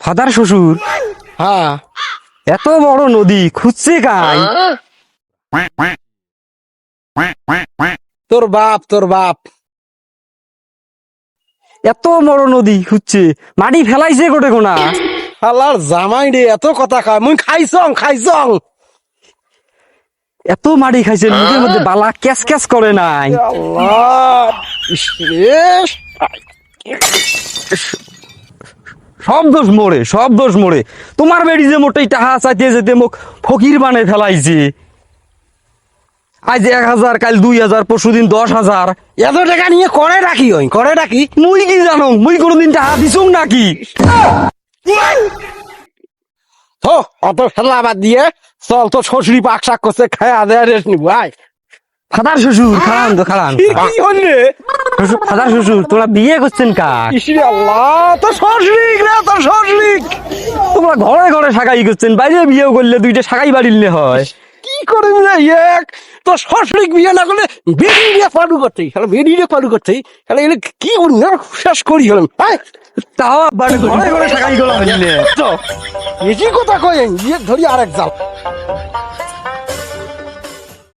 Father শ্বশুর হ্যাঁ এত বড় নদী খুঁজছে কাই? তোর বাপ এত বড় নদী খুঁজছে, মাটি ফেলাইছে গোটে কোনা। শালার জামাই রে এত কথা কয়, মুই খাইছং এত মাটি খাইছে, মুখের মধ্যে বালা ক্যাস ক্যাস করে নাই। আল্লাহ ইস রে। সব দোষ মোড়ে। তোমার বেড়ি যে মোটেই টাহা চাইতে যেতে মুখ ফকির বানে ফেলাইছে। আজ 1000, কাল 2000, পরশুদিন 10,000। এত টাকা নিয়ে করে রাখি মুই কি জানো, মুই কোনোদিন টাহা দিছুং নাকি? তো অত ফেলা বাদ দিয়ে চল, তো শ্বশুরি পাক শাক করছে, খায়া দেয়া রেস্ট নিবো আয়। ফাদার শ্বশুর খালান কি হইলে ফাদার শ্বশুর তোমরা বিয়ে করছেন কাক? ইসরে আল্লাহ, তো সশরিক তোমরা ঘরে ঘরে শাকাই করছেন, বাইরে বিয়েও করলে দুইটা শাকাই বাড়িলে হয়। কি করে না এক তো সশরিক বিয়ে না করলে বেরিয়ে পালু করতেই তাহলে এগুলো কি করি না শেষ করি হলাম। তাও আবার ঘরে ঘরে শাকাই করা হইলে। বেশি কথা কয়েন বিয়ে ধরি আরেক জাল।